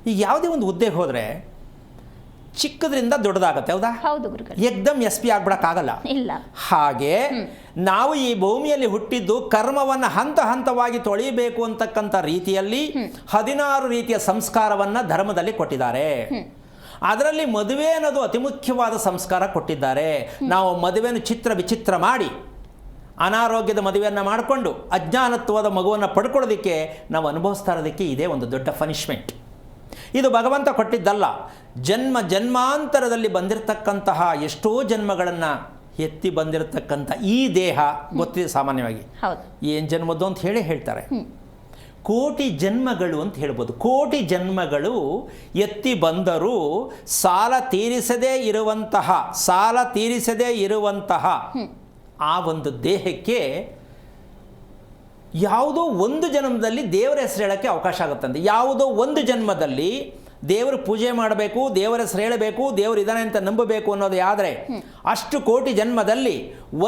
ಈಗ ಯಾವುದೇ ಒಂದು ಹುದ್ದೆಗೆ ಹೋದರೆ ಚಿಕ್ಕದ್ರಿಂದ ದೊಡ್ಡದಾಗತ್ತೆ, ಹೌದಾ? ಹೌದು ಗುರುಗಳೇ. ಏಕ್ದಮ್ SP ಆಗ್ಬಿಡಕ್ಕಾಗಲ್ಲ. ಇಲ್ಲ. ಹಾಗೆ ನಾವು ಈ ಭೂಮಿಯಲ್ಲಿ ಹುಟ್ಟಿದ್ದು ಕರ್ಮವನ್ನು ಹಂತ ಹಂತವಾಗಿ ತೊಳಿಬೇಕು ಅಂತಕ್ಕಂಥ ರೀತಿಯಲ್ಲಿ 16 ರೀತಿಯ ಸಂಸ್ಕಾರವನ್ನು ಧರ್ಮದಲ್ಲಿ ಕೊಟ್ಟಿದ್ದಾರೆ. ಅದರಲ್ಲಿ ಮದುವೆ ಅನ್ನೋದು ಅತಿ ಮುಖ್ಯವಾದ ಸಂಸ್ಕಾರ ಕೊಟ್ಟಿದ್ದಾರೆ. ನಾವು ಮದುವೆಯನ್ನು ಚಿತ್ರ ವಿಚಿತ್ರ ಮಾಡಿ ಅನಾರೋಗ್ಯದ ಮದುವೆಯನ್ನು ಮಾಡಿಕೊಂಡು ಅಜ್ಞಾನತ್ವದ ಮಗುವನ್ನು ಪಡ್ಕೊಳ್ಳೋದಕ್ಕೆ ನಾವು ಅನುಭವಿಸ್ತಾ ಇರೋದಕ್ಕೆ ಇದೇ ಒಂದು ದೊಡ್ಡ ಪನಿಷ್ಮೆಂಟ್. ಇದು ಭಗವಂತ ಕೊಟ್ಟಿದ್ದಲ್ಲ. ಜನ್ಮ ಜನ್ಮಾಂತರದಲ್ಲಿ ಬಂದಿರತಕ್ಕಂತಹ ಎಷ್ಟೋ ಜನ್ಮಗಳನ್ನು ಎತ್ತಿ ಬಂದಿರತಕ್ಕಂಥ ಈ ದೇಹ ಗೊತ್ತಿದೆ ಸಾಮಾನ್ಯವಾಗಿ. ಏನು ಜನ್ಮದ್ದು ಅಂತ ಹೇಳ್ತಾರೆ. ಕೋಟಿ ಜನ್ಮಗಳು ಅಂತ ಹೇಳ್ಬೋದು. ಕೋಟಿ ಜನ್ಮಗಳು ಎತ್ತಿ ಬಂದರೂ ಸಾಲ ತೀರಿಸದೇ ಇರುವಂತಹ ಆ ಒಂದು ದೇಹಕ್ಕೆ ಯಾವುದೋ ಒಂದು ಜನ್ಮದಲ್ಲಿ ದೇವರ ಹೆಸರು ಹೇಳೋಕ್ಕೆ ಅವಕಾಶ ಆಗುತ್ತಂತೆ. ಯಾವುದೋ ಒಂದು ಜನ್ಮದಲ್ಲಿ ದೇವರು ಪೂಜೆ ಮಾಡಬೇಕು, ದೇವರ ಹೆಸರು ಹೇಳಬೇಕು, ದೇವರು ಇದ್ದಾನೆ ಅಂತ ನಂಬಬೇಕು ಅನ್ನೋದು ಆದರೆ ಅಷ್ಟು ಕೋಟಿ ಜನ್ಮದಲ್ಲಿ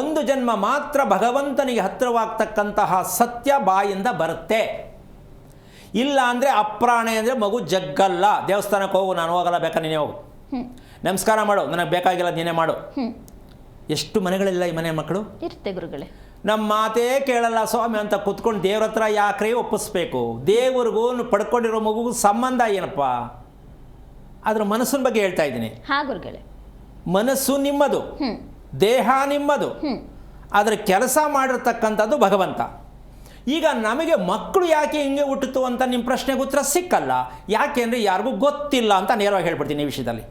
ಒಂದು ಜನ್ಮ ಮಾತ್ರ ಭಗವಂತನಿಗೆ ಹತ್ತಿರವಾಗ್ತಕ್ಕಂತಹ ಸತ್ಯ ಬಾಯಿಂದ ಬರುತ್ತೆ. ಇಲ್ಲ ಅಂದರೆ ಅಪ್ರಾಣೆ ಅಂದರೆ ಮಗು ಜಗ್ಗಲ್ಲ. ದೇವಸ್ಥಾನಕ್ಕೆ ಹೋಗು, ನಾನು ಹೋಗಲ್ಲ, ಬೇಕಾ ನೀನೇ ಹೋಗು. ನಮಸ್ಕಾರ ಮಾಡು, ನನಗೆ ಬೇಕಾಗಿಲ್ಲ, ನೀನೇ ಮಾಡು. ಎಷ್ಟು ಮನೆಗಳಿಲ್ಲ ಈ ಮನೆ ಮಕ್ಕಳು ಇರುತ್ತೆ ಗುರುಗಳೇ. ನಮ್ಮ ಮಾತೇ ಕೇಳಲ್ಲ ಸ್ವಾಮಿ ಅಂತ ಕೂತ್ಕೊಂಡು ದೇವ್ರ ಹತ್ರ ಯಾಕ್ರೆ ಒಪ್ಪಿಸ್ಬೇಕು? ದೇವ್ರಿಗೂ ಪಡ್ಕೊಂಡಿರೋ ಮಗುಗೂ ಸಂಬಂಧ ಏನಪ್ಪ? ಅದರ ಮನಸ್ಸಿನ ಬಗ್ಗೆ ಹೇಳ್ತಾ ಇದ್ದೀನಿ. ಗುರುಗಳೇ, ಮನಸ್ಸು ನಿಮ್ಮದು, ದೇಹ ನಿಮ್ಮದು, ಅದರ ಕೆಲಸ ಮಾಡಿರ್ತಕ್ಕಂಥದ್ದು ಭಗವಂತ. ಈಗ ನಮಗೆ ಮಕ್ಕಳು ಯಾಕೆ ಹಿಂಗೆ ಹುಟ್ಟಿತು ಅಂತ ನಿಮ್ಮ ಪ್ರಶ್ನೆಗೆ ಉತ್ತರ ಸಿಕ್ಕಲ್ಲ. ಯಾಕೆ ಅಂದರೆ ಯಾರಿಗೂ ಗೊತ್ತಿಲ್ಲ ಅಂತ ನೇರವಾಗಿ ಹೇಳ್ಬಿಡ್ತೀನಿ ಈ ವಿಷಯದಲ್ಲಿ.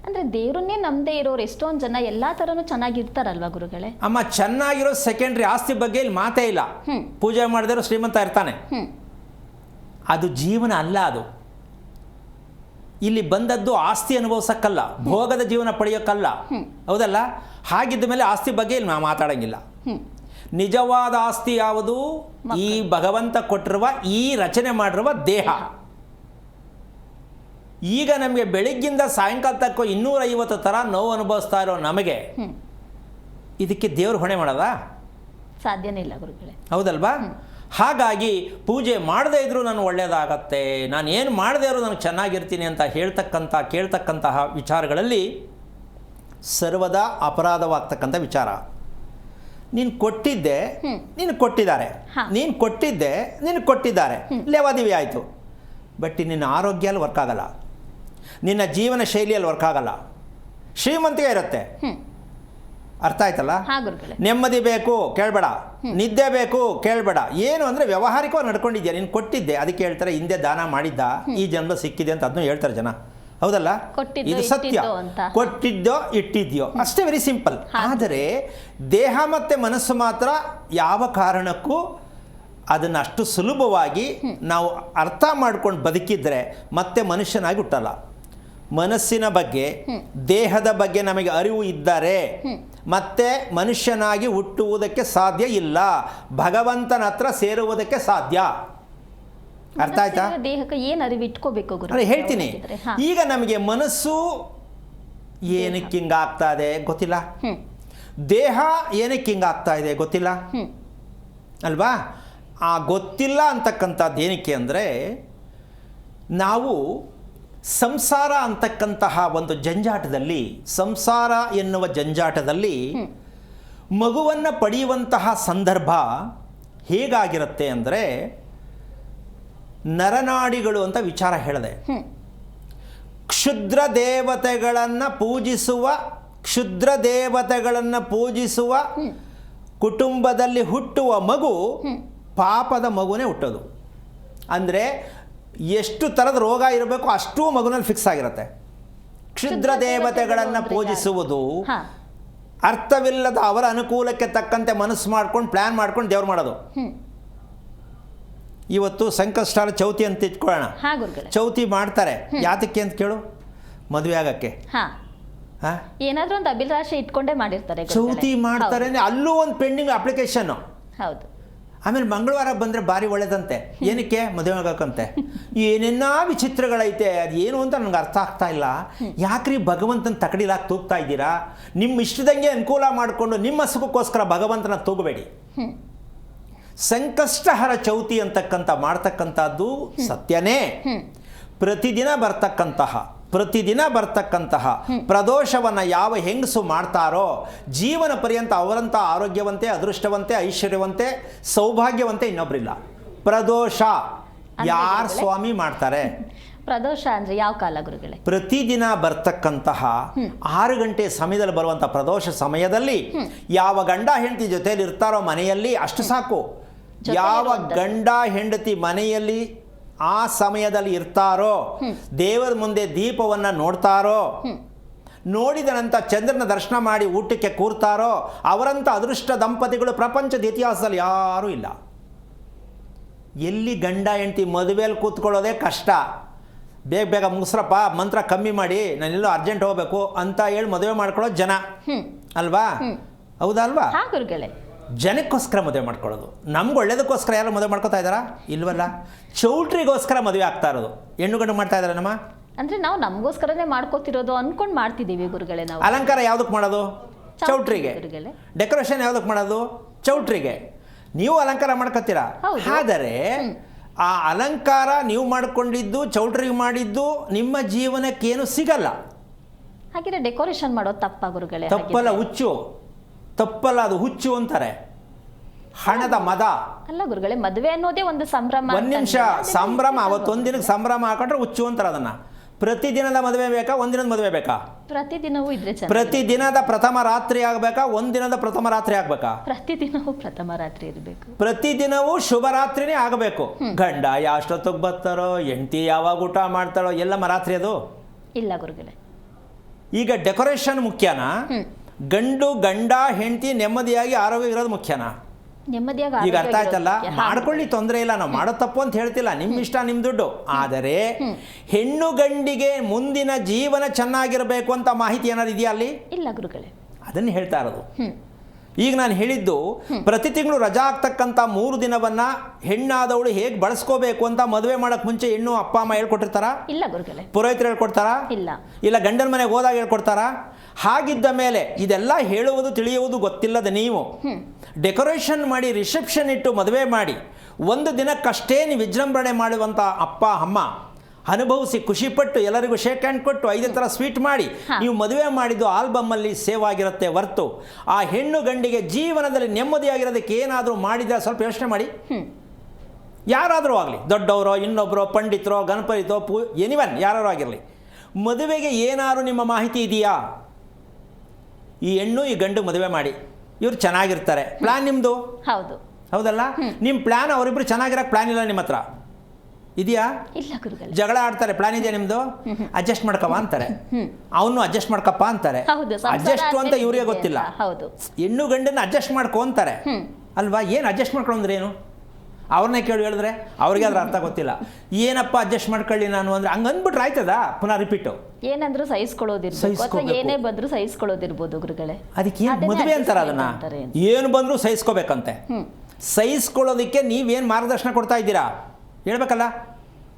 ಅಂದರೆ ದೇವ್ರನ್ನೇ ನಮ್ಮದೇ ಇರೋರು ಎಷ್ಟೊಂದು ಜನ ಎಲ್ಲ ಥರನೂ ಚೆನ್ನಾಗಿರ್ತಾರಲ್ವಾ ಗುರುಗಳೇ? ಅಮ್ಮ, ಚೆನ್ನಾಗಿರೋ ಸೆಕೆಂಡ್ರಿ. ಆಸ್ತಿ ಬಗ್ಗೆ ಇಲ್ಲಿ ಮಾತೇ ಇಲ್ಲ. ಪೂಜೆ ಮಾಡಿದ್ರು ಶ್ರೀಮಂತ ಇರ್ತಾನೆ, ಅದು ಜೀವನ ಅಲ್ಲ. ಅದು ಇಲ್ಲಿ ಬಂದದ್ದು ಆಸ್ತಿ ಅನುಭವಿಸಕ್ಕಲ್ಲ, ಭೋಗದ ಜೀವನ ಪಡೆಯೋಕ್ಕಲ್ಲ, ಹೌದಲ್ಲ? ಹಾಗಿದ್ದ ಮೇಲೆ ಆಸ್ತಿ ಬಗ್ಗೆ ಇಲ್ಲಿ ನಾವು ಮಾತಾಡೋಂಗಿಲ್ಲ. ನಿಜವಾದ ಆಸ್ತಿ ಯಾವುದು? ಈ ಭಗವಂತ ಕೊಟ್ಟಿರುವ, ಈ ರಚನೆ ಮಾಡಿರುವ ದೇಹ. ಈಗ ನಮಗೆ ಬೆಳಿಗ್ಗಿಂದ ಸಾಯಂಕಾಲ ತಕ್ಕ 250 ಥರ ನೋವು ಅನುಭವಿಸ್ತಾ ಇರೋ ನಮಗೆ ಇದಕ್ಕೆ ದೇವರು ಹೊಣೆ ಮಾಡೋದಾ? ಸಾಧ್ಯನೇ ಇಲ್ಲ ಗುರುಗಳೇ, ಹೌದಲ್ವಾ? ಹಾಗಾಗಿ ಪೂಜೆ ಮಾಡದೇ ಇದ್ರೂ ನಾನು ಒಳ್ಳೆಯದಾಗತ್ತೆ, ನಾನು ಏನು ಮಾಡದೇ ಇರೋ ನಾನು ಚೆನ್ನಾಗಿರ್ತೀನಿ ಅಂತ ಕೇಳ್ತಕ್ಕಂತಹ ವಿಚಾರಗಳಲ್ಲಿ ಸರ್ವದಾ ಅಪರಾಧವಾಗ್ತಕ್ಕಂಥ ವಿಚಾರ. ನೀನು ಕೊಟ್ಟಿದ್ದೆ, ನೀನು ಕೊಟ್ಟಿದ್ದಾರೆ, ನೀನು ಕೊಟ್ಟಿದ್ದೆ, ನೀನು ಕೊಟ್ಟಿದ್ದಾರೆ, ಲೇವಾದೇವಿ ಆಯಿತು. ಬಟ್ ನಿನ್ನ ಆರೋಗ್ಯ ಅಲ್ಲಿ ವರ್ಕ್ ಆಗಲ್ಲ, ನಿನ್ನ ಜೀವನ ಶೈಲಿಯಲ್ಲಿ ವರ್ಕ್ ಆಗಲ್ಲ. ಶ್ರೀಮಂತಿಗೆ ಇರುತ್ತೆ, ಅರ್ಥ ಆಯ್ತಲ್ಲ? ನೆಮ್ಮದಿ ಬೇಕು ಕೇಳಬೇಡ, ನಿದ್ದೆ ಬೇಕು ಕೇಳಬೇಡ. ಏನು ಅಂದರೆ ವ್ಯಾವಹಾರಿಕವಾಗಿ ನಡ್ಕೊಂಡಿದ್ಯಾ, ನೀನು ಕೊಟ್ಟಿದ್ದೆ, ಅದಕ್ಕೆ ಹೇಳ್ತಾರೆ ಹಿಂದೆ ದಾನ ಮಾಡಿದ್ದ ಈ ಜನ್ಮ ಸಿಕ್ಕಿದೆ ಅಂತ ಅದನ್ನು ಹೇಳ್ತಾರೆ ಜನ, ಹೌದಲ್ಲ? ಇದು ಸತ್ಯ. ಕೊಟ್ಟಿದ್ದೋ ಇಟ್ಟಿದ್ಯೋ ಅಷ್ಟೇ, ವೆರಿ ಸಿಂಪಲ್. ಆದರೆ ದೇಹ ಮತ್ತು ಮನಸ್ಸು ಮಾತ್ರ ಯಾವ ಕಾರಣಕ್ಕೂ ಅದನ್ನು ಅಷ್ಟು ಸುಲಭವಾಗಿ ನಾವು ಅರ್ಥ ಮಾಡ್ಕೊಂಡು ಬದುಕಿದ್ರೆ ಮತ್ತೆ ಮನುಷ್ಯನಾಗಿ ಹುಟ್ಟಲ್ಲ. ಮನಸ್ಸಿನ ಬಗ್ಗೆ, ದೇಹದ ಬಗ್ಗೆ ನಮಗೆ ಅರಿವು ಇದ್ದರೆ ಮತ್ತೆ ಮನುಷ್ಯನಾಗಿ ಹುಟ್ಟುವುದಕ್ಕೆ ಸಾಧ್ಯ ಇಲ್ಲ, ಭಗವಂತನ ಹತ್ರ ಸೇರುವುದಕ್ಕೆ ಸಾಧ್ಯ. ಅರ್ಥ ಆಯ್ತಾ? ದೇಹಕ್ಕೆ ಏನು ಅರಿವು ಇಟ್ಕೋಬೇಕು ಅದೇ ಹೇಳ್ತೀನಿ. ಈಗ ನಮಗೆ ಮನಸ್ಸು ಏನಕ್ಕೆ ಹಿಂಗಾಗ್ತಾ ಇದೆ ಗೊತ್ತಿಲ್ಲ, ದೇಹ ಏನಕ್ಕೆ ಹಿಂಗಾಗ್ತಾ ಇದೆ ಗೊತ್ತಿಲ್ಲ ಅಲ್ವಾ? ಆ ಗೊತ್ತಿಲ್ಲ ಅಂತಕ್ಕಂಥದ್ದು ಏನಕ್ಕೆ ಅಂದರೆ ನಾವು ಸಂಸಾರ ಅಂತಕ್ಕಂತಹ ಒಂದು ಜಂಜಾಟದಲ್ಲಿ, ಸಂಸಾರ ಎನ್ನುವ ಜಂಜಾಟದಲ್ಲಿ ಮಗುವನ್ನು ಪಡೆಯುವಂತಹ ಸಂದರ್ಭ ಹೇಗಾಗಿರುತ್ತೆ ಅಂದರೆ, ನರನಾಡಿಗಳು ಅಂತ ವಿಚಾರ ಹೇಳಿದೆ. ಕ್ಷುದ್ರ ದೇವತೆಗಳನ್ನು ಪೂಜಿಸುವ ಕುಟುಂಬದಲ್ಲಿ ಹುಟ್ಟುವ ಮಗು ಪಾಪದ ಮಗುನೇ ಹುಟ್ಟೋದು. ಅಂದರೆ ಎಷ್ಟು ಥರದ ರೋಗ ಇರಬೇಕು ಅಷ್ಟೂ ಮಗುನಲ್ಲಿ ಫಿಕ್ಸ್ ಆಗಿರುತ್ತೆ. ಕ್ಷುದ್ರ ದೇವತೆಗಳನ್ನು ಪೂಜಿಸುವುದು ಅರ್ಥವಿಲ್ಲದ, ಅವರ ಅನುಕೂಲಕ್ಕೆ ತಕ್ಕಂತೆ ಮನಸ್ಸು ಮಾಡ್ಕೊಂಡು ಪ್ಲ್ಯಾನ್ ಮಾಡ್ಕೊಂಡು ದೇವ್ರು ಮಾಡೋದು. ಇವತ್ತು ಸಂಕಷ್ಟ ಚೌತಿ ಅಂತ ಇಟ್ಕೊಳ್ಳೋಣ, ಚೌತಿ ಮಾಡ್ತಾರೆ ಯಾತಕ್ಕೆ ಅಂತ ಕೇಳು? ಮದುವೆ ಆಗಕ್ಕೆ. ಏನಾದರೂ ಒಂದು ಅಭಿಲಾಷೆ ಇಟ್ಕೊಂಡೇ ಮಾಡಿರ್ತಾರೆ. ಚೌತಿ ಮಾಡ್ತಾರೆ ಅಂದರೆ ಅಲ್ಲೂ ಒಂದು ಪೆಂಡಿಂಗ್ ಅಪ್ಲಿಕೇಶನ್ನು. ಹೌದು. ಆಮೇಲೆ ಮಂಗಳವಾರ ಬಂದರೆ ಭಾರಿ ಒಳ್ಳೇದಂತೆ. ಏನಕ್ಕೆ? ಮದುವೆ ಆಗಕ್ಕಂತೆ. ಏನೇನ ವಿಚಿತ್ರಗಳೈತೆ, ಅದು ಏನು ಅಂತ ನನಗೆ ಅರ್ಥ ಆಗ್ತಾ ಇಲ್ಲ. ಯಾಕ್ರಿ ಭಗವಂತನ ತಕಡಿಲಾಗಿ ತೂಗ್ತಾ ಇದ್ದೀರಾ? ನಿಮ್ಮ ಇಷ್ಟದಂಗೆ ಅನುಕೂಲ ಮಾಡಿಕೊಂಡು ನಿಮ್ಮ ಸುಖಕ್ಕೋಸ್ಕರ ಭಗವಂತನ ತೂಗಬೇಡಿ. ಸಂಕಷ್ಟಹರ ಚೌತಿ ಅಂತಕ್ಕಂಥ ಮಾಡ್ತಕ್ಕಂಥದ್ದು ಸತ್ಯನೇ. ಪ್ರತಿದಿನ ಬರ್ತಕ್ಕಂತಹ ಪ್ರದೋಷವನ್ನು ಯಾವ ಹೆಂಗಸು ಮಾಡ್ತಾರೋ ಜೀವನ ಪರ್ಯಂತ ಅವರಂಥ ಆರೋಗ್ಯವಂತೆ, ಅದೃಷ್ಟವಂತೆ, ಐಶ್ವರ್ಯವಂತೆ, ಸೌಭಾಗ್ಯವಂತೆ ಇನ್ನೊಬ್ಬರಿಲ್ಲ. ಪ್ರದೋಷ ಯಾರು ಸ್ವಾಮಿ ಮಾಡ್ತಾರೆ? ಪ್ರದೋಷ ಅಂದರೆ ಯಾವ ಕಾಲ ಗುರುಗಳೇ? ಪ್ರತಿದಿನ ಬರ್ತಕ್ಕಂತಹ 6 ಗಂಟೆ ಸಮಯದಲ್ಲಿ ಬರುವಂಥ ಪ್ರದೋಷ ಸಮಯದಲ್ಲಿ ಯಾವ ಗಂಡ ಹೆಂಡತಿ ಜೊತೆಯಲ್ಲಿ ಇರ್ತಾರೋ ಮನೆಯಲ್ಲಿ ಅಷ್ಟು ಸಾಕು. ಯಾವ ಗಂಡ ಹೆಂಡತಿ ಮನೆಯಲ್ಲಿ ಆ ಸಮಯದಲ್ಲಿ ಇರ್ತಾರೋ, ದೇವರ ಮುಂದೆ ದೀಪವನ್ನು ನೋಡ್ತಾರೋ, ನೋಡಿದ ನಂತರ ಚಂದ್ರನ ದರ್ಶನ ಮಾಡಿ ಊಟಕ್ಕೆ ಕೂರ್ತಾರೋ ಅವರಂಥ ಅದೃಷ್ಟ ದಂಪತಿಗಳು ಪ್ರಪಂಚದ ಇತಿಹಾಸದಲ್ಲಿ ಯಾರೂ ಇಲ್ಲ. ಎಲ್ಲಿ ಗಂಡ ಹೆಂಡತಿ ಮದುವೆಯಲ್ಲಿ ಕೂತ್ಕೊಳ್ಳೋದೇ ಕಷ್ಟ. ಬೇಗ ಬೇಗ ಮುಗಿಸ್ರಪ್ಪ, ಮಂತ್ರ ಕಮ್ಮಿ ಮಾಡಿ, ನಾನೆಲ್ಲೋ ಅರ್ಜೆಂಟ್ ಹೋಗಬೇಕು ಅಂತ ಹೇಳಿ ಮದುವೆ ಮಾಡ್ಕೊಳ್ಳೋ ಜನ ಅಲ್ವಾ? ಹೌದಾ ಅಲ್ವಾ? ಗುರುಗಳೇ, ಜನಕ್ಕೋಸ್ಕರ ಮದುವೆ ಮಾಡ್ಕೊಳ್ಳೋದು. ನಮ್ಗೆ ಒಳ್ಳೇದಕ್ಕೋಸ್ಕರ ಯಾರು ಮದುವೆ ಮಾಡ್ಕೋತಾ ಇದ್ದಾರಾ? ಇಲ್ವಲ್ಲ. ಚೌಟ್ರಿಗೋಸ್ಕರ ಮದುವೆ ಆಗ್ತಾ ಇರೋದು. ಹೆಣ್ಣು ಗಂಡು ಮಾಡ್ತಾ ಇದ್ದಾರೆ ನಮ್ಮ. ಅಂದ್ರೆ ನಾವು ನಮಗೋಸ್ಕರನೇ ಮಾಡ್ಕೋತಿರೋದು ಅನ್ಕೊಂಡು ಮಾಡ್ತಿದ್ದೀವಿ ಗುರುಗಳೇ. ನಾವು ಅಲಂಕಾರ ಯಾವುದಕ್ಕೆ ಮಾಡೋದು? ಚೌಟ್ರಿಗೆ. ಡೆಕೋರೇಷನ್ ಯಾವುದಕ್ಕೆ ಮಾಡೋದು? ಚೌಟ್ರಿಗೆ. ನೀವು ಅಲಂಕಾರ ಮಾಡ್ಕೋತೀರಾ. ಆದರೆ ಆ ಅಲಂಕಾರ ನೀವು ಮಾಡ್ಕೊಂಡಿದ್ದು, ಚೌಟ್ರಿಗೆ ಮಾಡಿದ್ದು ನಿಮ್ಮ ಜೀವನಕ್ಕೇನು ಸಿಗಲ್ಲ. ಹಾಗಿದ್ರೆ ಡೆಕೋರೇಷನ್ ಮಾಡೋದು ತಪ್ಪ ಗುರುಗಳೇ? ತಪ್ಪಲ್ಲ, ಹುಚ್ಚು. ತಪ್ಪಲ್ಲ, ಅದು ಹುಚ್ಚು ಅಂತಾರೆ. ಹಣದ ಮದ ಅಲ್ಲ ಗುರುಗಳೇ, ಮದುವೆ ಅನ್ನೋದೇ ಒಂದು ಸಂಭ್ರಮ. ಒಂದು ನಿಮಿಷ, ಸಂಭ್ರಮ. ಅವತ್ತೊಂದು ದಿನಕ್ಕೆ ಸಂಭ್ರಮ ಹಾಕೊಂಡ್ರೆ ಹುಚ್ಚು ಅಂತಾರೆ ಅದನ್ನ. ಪ್ರತಿದಿನದ ಮದುವೆ ಬೇಕಾ? ಒಂದಿನದ ಮದುವೆ ಬೇಕಾ? ಪ್ರತಿದಿನವೂ ಇದ್ರೆ ಪ್ರತಿದಿನದ ಪ್ರಥಮ ರಾತ್ರಿ ಆಗಬೇಕಾ? ಒಂದಿನದ ಪ್ರಥಮ ರಾತ್ರಿ ಆಗಬೇಕಾ? ಪ್ರತಿದಿನವೂ ಪ್ರಥಮ ರಾತ್ರಿ ಇರಬೇಕು. ಪ್ರತಿದಿನವೂ ಶುಭರಾತ್ರಿನೇ ಆಗಬೇಕು. ಗಂಡ ಯಾಷ್ಟೊತ್ತಿಗೆ ಬರ್ತಾರೋ, ಹೆಂಡತಿ ಯಾವಾಗ ಊಟ ಮಾಡ್ತಾರೋ, ಎಲ್ಲ ರಾತ್ರಿ ಅದು ಇಲ್ಲ ಗುರುಗಳೇ. ಈಗ ಡೆಕೋರೇಷನ್ ಮುಖ್ಯನಾ? ಗಂಡ ಹೆಂಡತಿ ನೆಮ್ಮದಿಯಾಗಿ ಆರೋಗ್ಯ ಇರೋದು ಮುಖ್ಯನಾ? ನೆಮ್ಮದಿಯಾಗಿ ಈಗ ಅರ್ಥ ಆಯ್ತಲ್ಲ? ಮಾಡ್ಕೊಳ್ಳಿ, ತೊಂದರೆ ಇಲ್ಲ, ನಾವು ಮಾಡೋ ತಪ್ಪು ಅಂತ ಹೇಳ್ತಿಲ್ಲ, ನಿಮ್ಮ ಇಷ್ಟ, ನಿಮ್ಮ ದುಡ್ಡು. ಆದರೆ ಹೆಣ್ಣು ಗಂಡಿಗೆ ಮುಂದಿನ ಜೀವನ ಚೆನ್ನಾಗಿರಬೇಕು ಅಂತ ಮಾಹಿತಿ ಏನಾದ್ರು ಇದೆಯಾ ಅಲ್ಲಿ? ಇಲ್ಲ ಗುರುಗಳೇ. ಅದನ್ನು ಹೇಳ್ತಾ ಇರೋದು. ಈಗ ನಾನು ಹೇಳಿದ್ದು ಪ್ರತಿ ತಿಂಗಳು ರಜಾ ಆಗ್ತಕ್ಕಂಥ 3 ದಿನವನ್ನ ಹೆಣ್ಣಾದವಳು ಹೇಗೆ ಬಳಸ್ಕೋಬೇಕು ಅಂತ ಮದುವೆ ಮಾಡಕ್ ಮುಂಚೆ ಹೆಣ್ಣು ಅಪ್ಪ ಅಮ್ಮ ಹೇಳ್ಕೊಟ್ಟಿರ್ತಾರ? ಇಲ್ಲ ಗುರುಗಳೇ. ಪುರೋಹಿತರು ಹೇಳ್ಕೊಡ್ತಾರಾ? ಇಲ್ಲ ಗಂಡನ ಮನೆಗೆ ಹೋದಾಗ ಹೇಳ್ಕೊಡ್ತಾರಾ? ಹಾಗಿದ್ದ ಮೇಲೆ ಇದೆಲ್ಲ ಹೇಳುವುದು ತಿಳಿಯುವುದು ಗೊತ್ತಿಲ್ಲದ ನೀವು ಡೆಕೋರೇಷನ್ ಮಾಡಿ ರಿಸೆಪ್ಷನ್ ಇಟ್ಟು ಮದುವೆ ಮಾಡಿ 1 ದಿನಕ್ಕಷ್ಟೇ ನೀವು ವಿಜೃಂಭಣೆ ಮಾಡುವಂಥ ಅಪ್ಪ ಅಮ್ಮ ಅನುಭವಿಸಿ ಖುಷಿಪಟ್ಟು ಎಲ್ಲರಿಗೂ ಶೇಕ್ ಹ್ಯಾಂಡ್ ಕೊಟ್ಟು 5 ಥರ ಸ್ವೀಟ್ ಮಾಡಿ ನೀವು ಮದುವೆ ಮಾಡಿದ್ದು ಆಲ್ಬಮ್ಮಲ್ಲಿ ಸೇವ್ ಆಗಿರುತ್ತೆ ಹೊರ್ತು ಆ ಹೆಣ್ಣು ಗಂಡಿಗೆ ಜೀವನದಲ್ಲಿ ನೆಮ್ಮದಿಯಾಗಿರೋದಕ್ಕೆ ಏನಾದರೂ ಮಾಡಿದರೆ ಸ್ವಲ್ಪ ಯೋಚನೆ ಮಾಡಿ. ಯಾರಾದರೂ ಆಗಲಿ, ದೊಡ್ಡವರೋ, ಇನ್ನೊಬ್ಬರೋ, ಪಂಡಿತರೋ, ಗಣಪತಿತೋ, ಎನಿವನ್ ಯಾರು ಆಗಿರಲಿ, ಮದುವೆಗೆ ಏನಾದರೂ ನಿಮ್ಮ ಮಾಹಿತಿ ಇದೆಯಾ? ಈ ಹೆಣ್ಣು ಈ ಗಂಡು ಮದುವೆ ಮಾಡಿ ಇವ್ರು ಚೆನ್ನಾಗಿರ್ತಾರೆ, ಪ್ಲಾನ್ ನಿಮ್ಮದು. ಹೌದಲ್ಲ? ನಿಮ್ಮ ಪ್ಲಾನ್ ಅವರಿಬ್ರು ಚೆನ್ನಾಗಿರೋಕ್ಕೆ ಪ್ಲಾನ್ ಇಲ್ಲ ನಿಮ್ಮ ಹತ್ರ ಇದೆಯಾ? ಇಲ್ಲ ಗುರುಗಳೇ. ಜಗಳ ಆಡ್ತಾರೆ, ಪ್ಲಾನ್ ಇದೆಯಾ ನಿಮ್ಮದು? ಅಡ್ಜಸ್ಟ್ ಮಾಡ್ಕವ ಅಂತಾರೆ, ಅವನು ಅಡ್ಜಸ್ಟ್ ಮಾಡ್ಕಪ್ಪ ಅಂತಾರೆ. ಅಡ್ಜಸ್ಟ್ ಅಂತ ಇವ್ರಿಗೆ ಗೊತ್ತಿಲ್ಲ. ಹೆಣ್ಣು ಗಂಡನ್ನ ಅಡ್ಜಸ್ಟ್ ಮಾಡ್ಕೊ ಅಂತಾರೆ ಅಲ್ವಾ? ಏನು ಅಡ್ಜಸ್ಟ್ ಮಾಡ್ಕೊಳ್ಳೋಂದ್ರೆ ಏನು? ಅವ್ರನ್ನೇ ಕೇಳಿ ಹೇಳಿದ್ರೆ ಅವ್ರಿಗೆ ಅದ್ರ ಅರ್ಥ ಗೊತ್ತಿಲ್ಲ. ಏನಪ್ಪ ಅಡ್ಜಸ್ಟ್ ಮಾಡ್ಕೊಳ್ಳಿ ನಾನು ಅಂದ್ರೆ ಹಂಗೆ ಅಂದ್ಬಿಟ್ರೆ ಆಯ್ತದ? ಪುನಃ ರಿಪೀಟು. ಏನಂದ್ರೂ ಸಹಿಸ್ಕೊಳ್ಳೋದಿರ್ಬೋದು, ಏನೇ ಬಂದರೂ ಸಹಿಸ್ಕೊಳ್ಳೋದಿರ್ಬೋದು ಗುರುಗಳೇ. ಅದಕ್ಕೆ ಏನು ಮದುವೆ ಅಂತಾರೆ? ಅದನ್ನ ಏನು ಬಂದರೂ ಸಹಿಸ್ಕೋಬೇಕಂತೆ. ಸಹಿಸ್ಕೊಳ್ಳೋದಕ್ಕೆ ನೀವೇನು ಮಾರ್ಗದರ್ಶನ ಕೊಡ್ತಾ ಇದ್ದೀರಾ ಹೇಳ್ಬೇಕಲ್ಲ?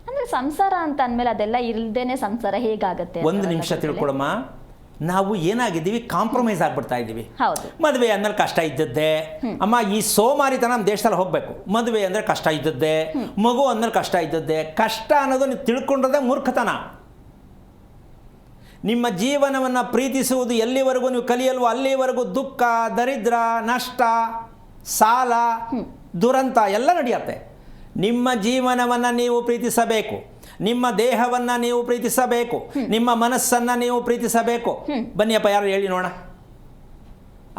ಅಂದ್ರೆ ಸಂಸಾರ ಅಂತ ಅಂದಮೇಲೆ ಅದೆಲ್ಲ ಇಲ್ದೇನೆ ಸಂಸಾರ ಹೇಗಾಗತ್ತೆ? ಒಂದು ನಿಮಿಷ ತಿಳ್ಕೊಳಮ್ಮ. ನಾವು ಏನಾಗಿದ್ದೀವಿ, ಕಾಂಪ್ರಮೈಸ್ ಆಗ್ಬಿಡ್ತಾ ಇದ್ದೀವಿ. ಮದುವೆ ಅಂದ್ಮೇಲೆ ಕಷ್ಟ ಇದ್ದದ್ದೇ ಅಮ್ಮ. ಈ ಸೋಮಾರಿತನ ನಮ್ಮ ದೇಶದಲ್ಲಿ ಹೋಗಬೇಕು. ಮದುವೆ ಅಂದರೆ ಕಷ್ಟ ಇದ್ದದ್ದೇ, ಮಗು ಅಂದ್ಮೇಲೆ ಕಷ್ಟ ಇದ್ದದ್ದೇ. ಕಷ್ಟ ಅನ್ನೋದು ನೀವು ತಿಳ್ಕೊಂಡ್ರದೇ ಮೂರ್ಖತನ. ನಿಮ್ಮ ಜೀವನವನ್ನು ಪ್ರೀತಿಸುವುದು ಎಲ್ಲಿವರೆಗೂ ನೀವು ಕಲಿಯಲ್ವೋ ಅಲ್ಲಿವರೆಗೂ ದುಃಖ, ದರಿದ್ರ, ನಷ್ಟ, ಸಾಲ, ದುರಂತ ಎಲ್ಲ ನಡೆಯುತ್ತೆ. ನಿಮ್ಮ ಜೀವನವನ್ನು ನೀವು ಪ್ರೀತಿಸಬೇಕು, ನಿಮ್ಮ ದೇಹವನ್ನು ನೀವು ಪ್ರೀತಿಸಬೇಕು, ನಿಮ್ಮ ಮನಸ್ಸನ್ನು ನೀವು ಪ್ರೀತಿಸಬೇಕು. ಬನ್ನಿಯಪ್ಪ, ಯಾರು ಹೇಳಿ ನೋಡ.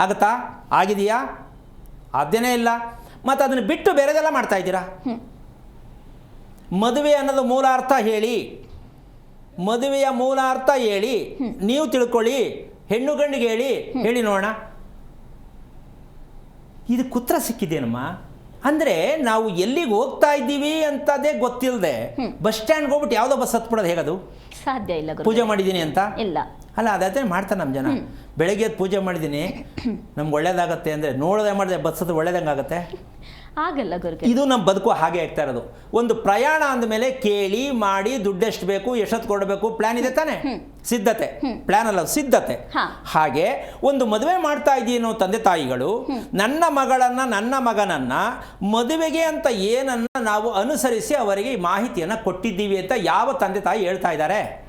ಆಗುತ್ತಾ? ಆಗಿದೆಯಾ? ಸಾಧ್ಯನೇ ಇಲ್ಲ. ಮತ್ತು ಅದನ್ನು ಬಿಟ್ಟು ಬೇರೆದೆಲ್ಲ ಮಾಡ್ತಾ ಇದ್ದೀರಾ. ಮದುವೆ ಅನ್ನೋದು ಮೂಲ ಅರ್ಥ ಹೇಳಿ, ಮದುವೆಯ ಮೂಲ ಅರ್ಥ ಹೇಳಿ, ನೀವು ತಿಳ್ಕೊಳ್ಳಿ. ಹೆಣ್ಣು ಗಂಡಿಗೆ ಹೇಳಿ ನೋಡೋಣ. ಇದು ಕುತ್ರ ಸಿಕ್ಕಿದೇನಮ್ಮ? ಅಂದರೆ ನಾವು ಎಲ್ಲಿಗೆ ಹೋಗ್ತಾ ಇದ್ದೀವಿ ಅಂತದೇ ಗೊತ್ತಿಲ್ಲದೆ ಬಸ್ ಸ್ಟ್ಯಾಂಡ್ಗೆ ಹೋಗ್ಬಿಟ್ಟು ಯಾವುದೋ ಬಸ್ ಹತ್ಬಿಡೋದು ಹೇಗದು? ಸಾಧ್ಯ ಇಲ್ಲ. ಪೂಜೆ ಮಾಡಿದ್ದೀನಿ ಅಂತ ಇಲ್ಲ ಅಲ್ಲ, ಅದೇ ಮಾಡ್ತಾರೆ ನಮ್ಮ ಜನ. ಬೆಳಗ್ಗೆ ಪೂಜೆ ಮಾಡಿದ್ದೀನಿ ನಮ್ಗೆ ಒಳ್ಳೇದಾಗತ್ತೆ ಅಂದರೆ ನೋಡೋದೇ ಮಾಡಿದೆ ಬಸ್ ಹತ್ತು ಒಳ್ಳೇದಂಗೆ ಆಗುತ್ತೆ. ಆಗಲ್ಲ ಗುರುಗಳೇ. ಇದು ನಮ್ಮ ಬದುಕು ಹಾಗೆ ಆಗ್ತಾ ಇರೋದು. ಒಂದು ಪ್ರಯಾಣ ಅಂದಮೇಲೆ ಕೇಳಿ ಮಾಡಿ ದುಡ್ಡೆಷ್ಟು ಬೇಕು, ಎಷ್ಟೊತ್ತು ಕೊಡಬೇಕು, ಪ್ಲಾನ್ ಇದೆ ತಾನೆ, ಸಿದ್ಧತೆ. ಪ್ಲಾನ್ ಅಲ್ಲ, ಸಿದ್ಧತೆ. ಹಾಗೆ ಒಂದು ಮದುವೆ ಮಾಡ್ತಾ ಇದ್ದೀನೋ ತಂದೆ ತಾಯಿಗಳು ನನ್ನ ಮಗಳನ್ನ ನನ್ನ ಮಗನನ್ನ ಮದುವೆಗೆ ಅಂತ ಏನನ್ನ ನಾವು ಅನುಸರಿಸಿ ಅವರಿಗೆ ಈ ಮಾಹಿತಿಯನ್ನು ಕೊಟ್ಟಿದ್ದೀವಿ ಅಂತ ಯಾವ ತಂದೆ ತಾಯಿ ಹೇಳ್ತಾ ಇದ್ದಾರೆ?